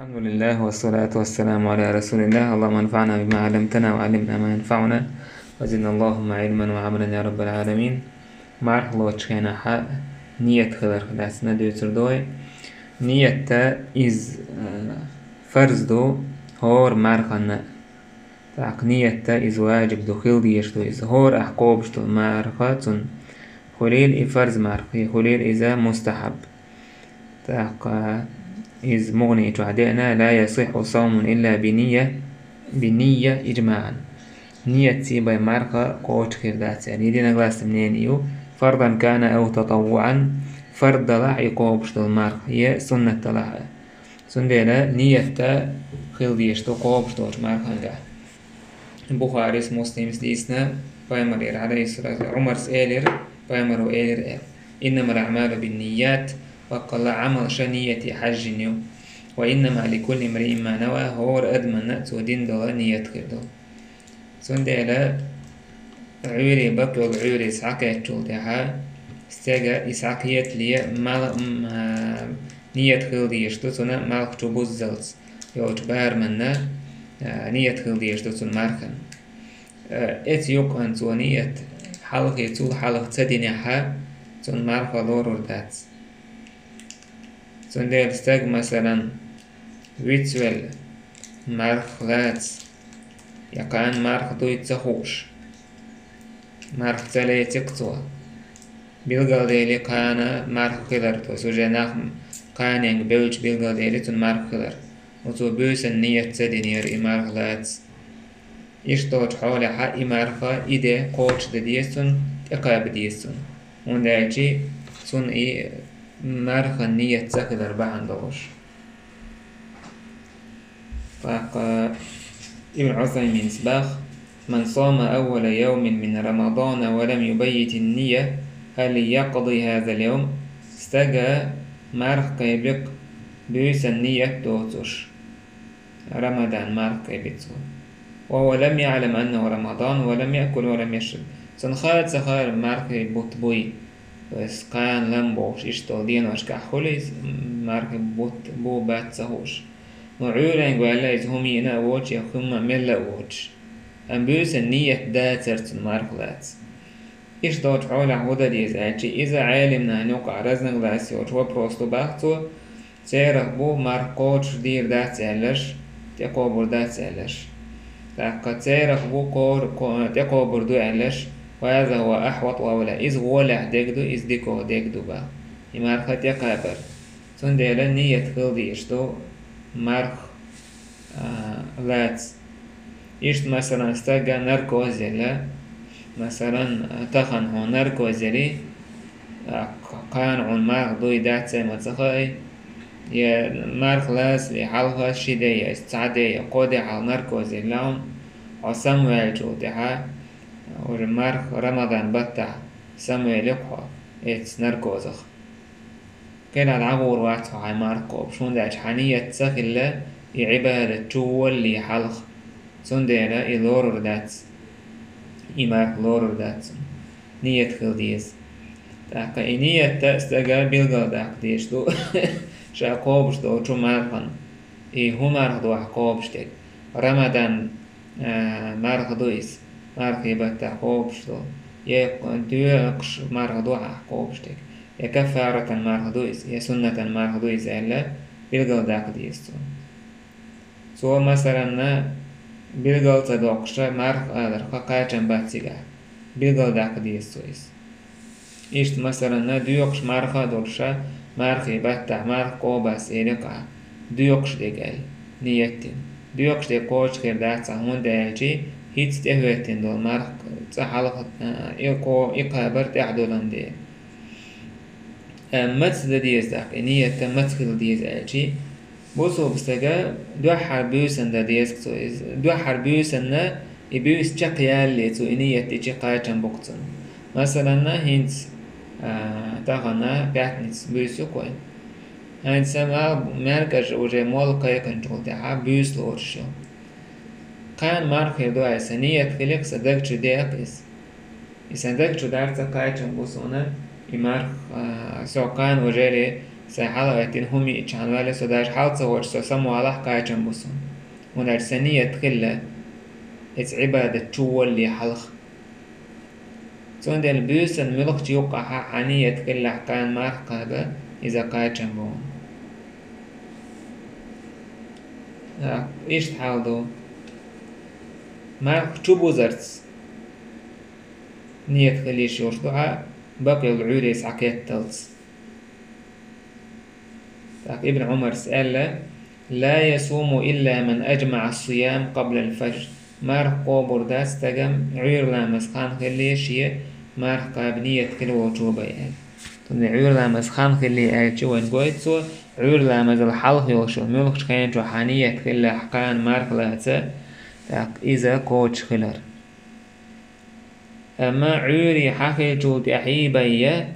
الحمد لله والصلاة والسلام على رسول الله. اللهم انفعنا بما علمتنا وعلمنا ما ينفعنا وزدنا اللهم علما وعملا يا رب العالمين. معرفة الله تشينا حق نية خلر خلاسنا دوتردوي نية إز فرز دو هور معرفة تاق نية إز واجب دو خل ديشتو إز هور أحقوبشتو معرفة خليل إفرز معرفة خليل إذا مستحب تاق إذ مغني عدئنا لا يصح صوم إلا بنية إجماعا. نية سيبا ماركا قوش خير دات يعني دينا غلاس منين إيو فرضا كان أو تطوعا فرض لا يقوبش دل ماركا هي سنة لا سنة نية خير ديشتو قوبش دل ماركا بخاري مسلم سليسنا بايمر عليه الصلاة عمر سئلر بايمر إيلر إنما الأعمال بالنيات وقال عمل شنية حج نيو وإنما لكل امرئ ما نوى هور أدمن نأتو دين دلا نية خيردو سندلا عوري بقل عوري سعكة تولدها استجا إسعكيت لي مال نية خيردي يشتو سنة مالك تبوز زلز يوج بار منا نية خيردي يشتو سن ماركن إت يوك أنتو نية حلقة تول حلقة تدينها سن ماركا لورور دات سندل استج مثلا ريتوال مارخلات يقان مارخ دوي تخوش مارخ تلي تقطوع بيلغال ديلي قانا مارخ خلر تو سوجناخ قانين بيوش بيلغال ديلي تون مارخ خلر وتو بيوس النية تدينير مارخلات يشتوش حولي حق مارخا إيدي قوش ديستون إقاب ديستون وندالجي تون مارخ النية تساكد أربعة دوش ابن عثيمين سباخ من صام أول يوم من رمضان ولم يبيت النية هل يقضي هذا اليوم استجى مارخ قيبق بيس النية دوتوش رمضان مارخ قيبتو وهو لم يعلم أنه رمضان ولم يأكل ولم يشرب سنخالد سخار مارخ بوتبوي بس كان لم بوش إشتو دين واشكا خليس مارخ بو بات سهوش وعورين قوالا إذ هم ينا ووش يخم ملا ووش أم بيوس النية داترت مارخلات إيش دوت حولا هودا ديز آتشي إذا عالمنا نوقع رزن غلاسي وشو بروستو باختو سيرخ بو مارقوش دير دات سالش تقوبر دات سالش تاقا سيرخ بو تقوبر دو علش وهذا هو أحوط وأولى إذ غولع ديكدو إذ ديكو ديكدو با يمارخت يقابر سنديلا نية خلدي إشتو مارخ لات إشت مثلا استجا نركوزيلا مثلا تخن هو نركوزيلي قان عن مارخ دوي دات سيما تخاي يا مارخ لاس لحالها شدية استعدية قودي على نركوزيلا وسمويل جودها ورمارخ رمضان بتاع سمويل يقوى إتس نركوزخ كان العبور واتو عاي ماركو بشون داش حانية تسخل يعبادة تول لي حلق سنديلا إلورور دات إمارك لورور دات نية خلديز تاقا نية تأستقى بيلغل داك ديش دو شا قوبش دو شو مارخن هو مارخ دو قوبش ديك رمضان مارخ دويس مارخ يبتا قوبش دو دوقش مارخ دو قوبش ديك يا كفارة مارخ دويس يا سنة مارخ دويس إلا بيلغل داك ديستو سو مثلا بيلغل تدوقش مارخ آدر قاقاچن باتسيگا بيلغل داك ديستويس إشت مثلا دوقش مارخ دولشا مارخ يبتا مارخ قوباس إلقا دوقش ديگل نيتين دوقش دي قوش خير داك سهون دايجي هيتس تهوتين دول مارخ تحلق إقابر تحدولن دي متس ديز داك نية متخل ديز آجي بوسو بستجا دو حربيوسن دا ديز كتويز دو حربيوسن يبيوس تشقيال لي تو نية تيجي قايتن بوقتن مثلا هينس تاغنا بياتنس بيوسو كوين هينس ما مركز وجه مول قاي كنترول تاعها بيوس لورشو كان مارخي دو عيسانية خلق صدقشو ديقس يصدقشو دارتا قايتن بوسونا يمارخ سوقان وجالي سحلقة هم يتشان ولا سوداش حال صور سمو على قايتشن بوسون ونرسنية تخلى إتس عبادة شو اللي حلق سون البيوس الملك يوقع حانية تخلى كان مرقبة إذا قايتشن بون إيش تحاولوا مرق شو بوزرتس نية تخليش يوشدوها بقي العوريس عكيت تلس ابن عمر سأل لا يصوم إلا من أجمع الصيام قبل الفجر مرق قوبر داس تجم عير لامس خان خليش يه مرق قابنية كلو وجوبة يعني تون عير لامس خان خلي أجو ونقول سو عير لامس الحلق يوشو ملك كان جوحانية كل حقان مرق لاتة إذا كوتش خلر أما عيري حقي جود أحيبية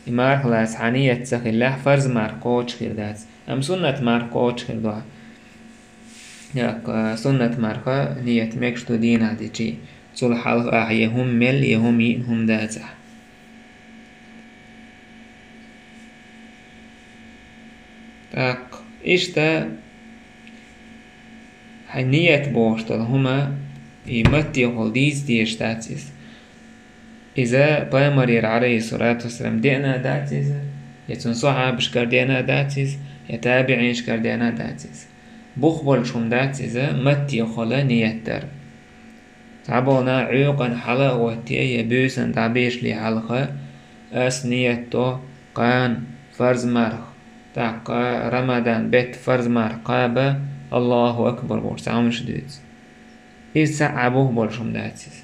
مرق لاس حانية تسخله فرز مرق كوتش خلدات أم سنة مرق كوتش خلدوها سنة مرق نية مكشتو دين هذه شيء سول حلق يهم مل يهم يهم داتح إشتا نية بوشتل هما يمتي هولديز ديشتاتيس إذا بايمرير عليه الصلاة والسلام دينا داتيز يتون صحاب شكر دينا داتيز يتابعين شكر دينا داتيز بخبل شم داتيز متي خلا نيتر تعبونا عيقا حلا واتي يبوسن تعبيش لي حلقة أس نيتو قان فرز مرخ تاقا رمضان بيت فرز مرخ قابة الله أكبر بورسعمش دوت إذا عبوه بولشم داتيز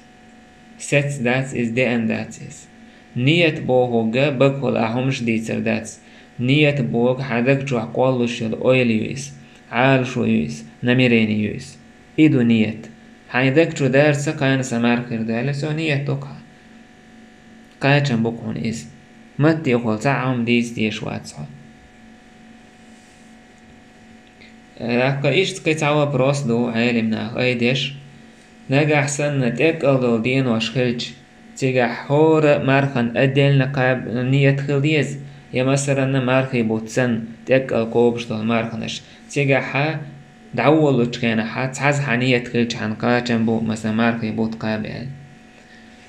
sets that is the end that is نية بوهوغا بقول أهمش ديتر that نية بوغ حدك جو أقوالو شد أويل يويس عال شو يويس نميرين يويس إيدو نية حدك جو دارسة قاين سمار كردالة سو نية توقع قايتشن بقون إز متي أقول تعام ديس ديش واتسا أكا إيش تكتعوا بروسدو عالمنا أيديش نجح سنة أقلو دين وشخلج تجح هور مرخن أدل نقاب نية خليز يا مثلا مرخي بوتسن تأقل قوبش دول مرخنش تجح دعولو تشكينا حات حز حنية خلج عن قاچن بو مثلا مرخي بوت قابل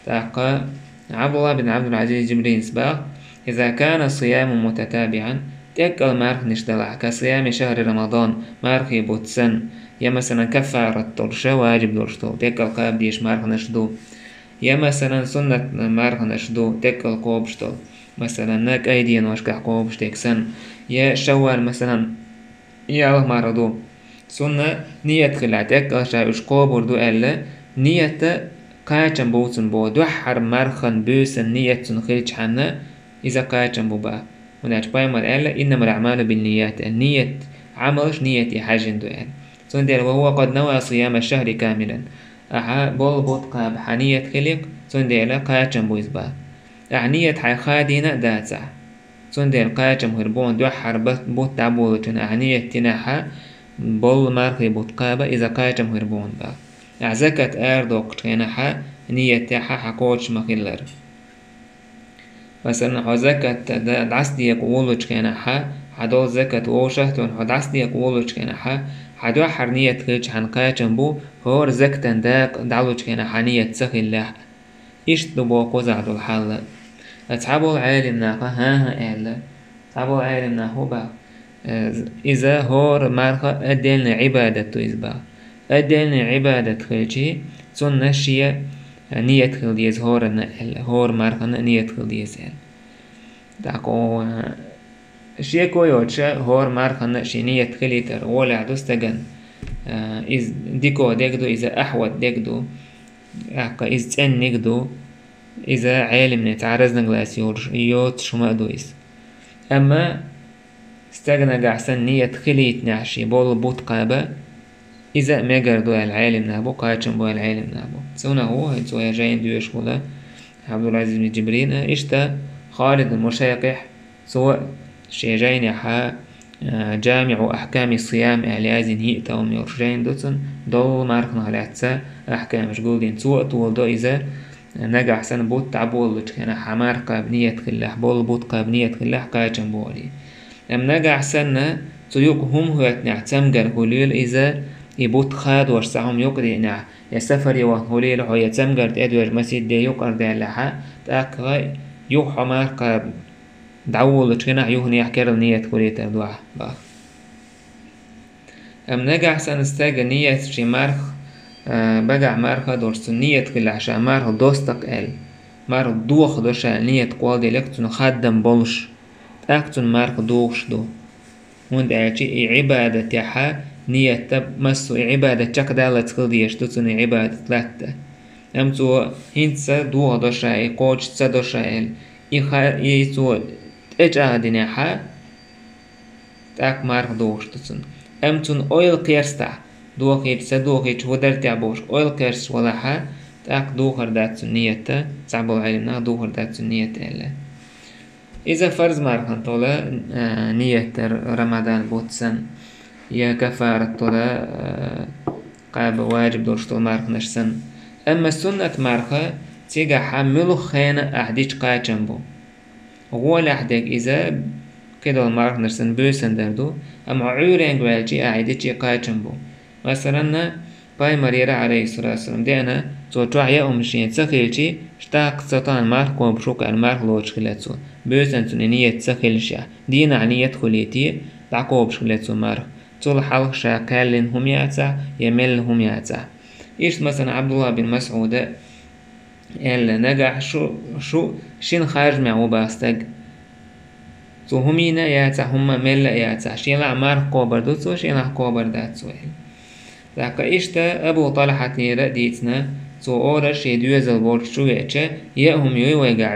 تاقا عبد الله بن عبد العزيز جبرين سباق إذا كان الصيام متتابعا تأقل مرخنش دلع كصيام شهر رمضان مرخي بوتسن يا مثلا كفارة طرشة واجب درشتو تكل قاب ديش مارخنش دو يا مثلا سنة مارخنش دو تكل قوبشتو مثلا ناك أيديا واشكح قوبش تكسن يا شوال مثلا يا الله ماردو سنة نية خلع تكل شاوش قوبر دو ألا نية قاچن بوتن بو دوحر مارخن بوسن نية خلج حنا إذا قاچن بو با وناش بايمر ألا إنما الأعمال بالنيات النية عملش نية حاجن دو ألا سندر وهو قد نوى صيام الشهر كاملا بول بوت قاب حنية خلق سندر قاچن بوزبا أعنية حيخادينا داتع سندر قاچن هربون دوحر بوت تعبولتن أعنية تناحا بول مارخي بوت قابا إذا قاچن هربون با أعزكت أردوك تناحا نية تاحا حقوش مخلر مثلا حزكت دعستي يقولوش تناحا حدول زكت ووشهتون حدعستي يقولوش تناحا حدوا حرنية خلج عن قاچن بو هور زكتن داق دعلوش كنا حنية سخي الله إيش دبو قزع دو الحالة أتعبو العالم ناقا ها إعلا أتعبو العالم ناقو با إذا هور مارخا أدلنا عبادة إزبا أدلنا عبادة خلجي سنة شيء نية خلديز هور مارخا نية خلديز داقو شيء كويوتشا هور مارخن شينية خليتر ولا دوستجن إز ديكو ديكدو إذا أحوت ديكدو أحقا إز تن نيكدو إذا عالم نتعرض نغلاس يوت شما دويس أما استغنى قعسن نية خليت نعشي بول بوت قابا إذا ميقر دو العالم نابو قاچن بو العالم نابو سونا هو هيتو يجاين دويش ولا عبد العزيز بن جبرين إشتا خالد المشاقح سواء شيجين حا جامع أحكام الصيام إعلازين هيئتا وميرجين دوتن دول مارخنا هلاتسا أحكام شقولين سوء طول دو إذا نجح سن بوت تعبول كان حمار قابنية خلاح بول بوت قابنية خلاح قاچن بولي أم نجع سنة تيوقهم هو نعتم جر هليل إذا يبوت خاد ورسعهم يقري نع يسافر يوان هليل هو يتم جر تأدور مسجد دي يقر دي لحا تأكل يوحى مارك دعول تشينا يوهني يحكر النية كلية دوح باخ أم نجع سنستاج نية شي مارخ بقع مارخ دورس نية كل عشان مارخ دوستك ال مارخ دوخ دوشا نية قوالي لكتن خدم بولش تاكتن مارخ دوخش دو وند اعجي عبادة تحا نية تب مسو عبادة تشك دالت قلديش دوتن عبادة ثلاثة أمتو هنسا دوخ دوشا قوش تسا دوشا ال يسو اجادين حا تاك مارخ دوخش دوتن أمتون أويل كيرستا دوخيت سدوخيت ودر تعبوش أويل كيرس ولا حا تاك دوخر دات نية تعبو علمنا دوخر دات نية إلا إذا فرض مارخن طولا نية رمضان بوتسن يا كفارة طولا قاب واجب دورش طول مارخنش سن أما سنة مارخة تيجا حملو خيانة أحديش قاچنبو غول أحدك إذا كده المارخ نرسن بوسن دردو أما عورين والجي أعيدتي قاچنبو مثلا باي مريرة عليه الصلاة والسلام دينا توتوع يا أمشين تسخيلتي شتاق سطان مارخ وبشوك المارخ لوش خلاتسو بوسن تنينية تسخيلشا دينا عنية خليتي دعقو بشخلاتسو مارخ طول حلق شاكالين هم يعتا يمل هم يعتا إيش مثلا عبد الله بن مسعود ال نجح شو شين خارج معه باستق تو همينا ياتا هم ملا ياتا شين العمار قوبر دوتسو شين قوبر داتسو ذاك إشتا أبو طلحة نيرا ديتنا تو أورا شي دوزل بورك شو يأتشا يأهم يويقع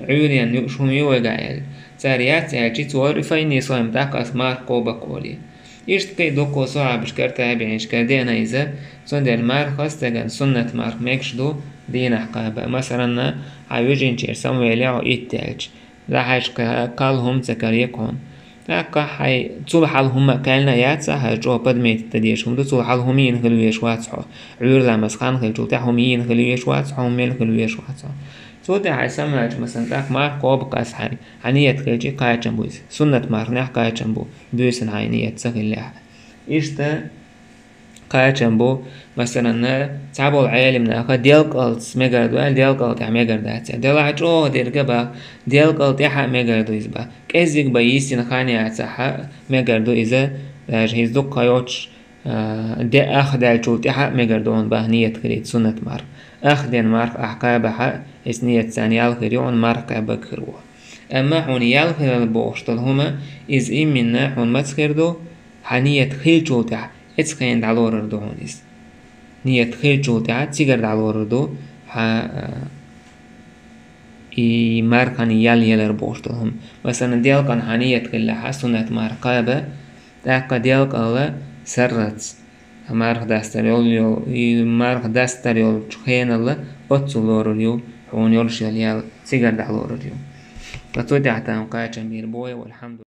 عوريان يوشهم يويقع تاريات يأتشي تو أورا فايني صايم داك أسمار قوبا قولي إشت كي دوكو صعب شكرتها بعين شكردينا إذا سند المار خاصة سنة مار ميكشدو دين حقابة مثلا عيوجين شير سمويلي أو إيتالج لا حاج قالهم تكريكون تاكا حي طول حالهم كالنا ياتسا هاجو بدميت تديشهم دو طول حالهم ينخلو يشواتسحو عيور لامس خان خلجو تاهم ينخلو يشواتسحو ميلخلو يشواتسحو تو ده حي سملاج مثلا تاك مار قوب قاس حري عنية خلجي قايتشن بويس سنة مار نح قايتشن بو بيسن عينية سخليح إشتا قايتشن بو مثلا تعبوا العالم ناخا ديالك ألتس ميجردو ديالك ألت ميجردات ديالك أو ديرجبا ديالك ألت يحا ميجردو إزبا كيزيك بيسين خاني عتسحا ميجردو إذا جهيز دو قايوتش دي أخدال شوت يحا ميجردون بهنية خريط سنة مار أخدين مارك أحقابها إسنية ثانية الخريون مارك بكروه أما حونيال خلال بوشتل هما إز إمنا حون متخردو حنية خيل شوتح إتخين دعلور ردوهونيس نية خيل شوتح تيجر دعلور ردو إي ماركاني يال بوشتل هم مثلا ديال كان حنية خلال سنة ماركابة تاقا ديال كالا سرت مارك داستريول تخين الله أتسولور اليو حون يرشل يال تيجر دعلور اليو لتودع تام قاچن بير بوي والحمد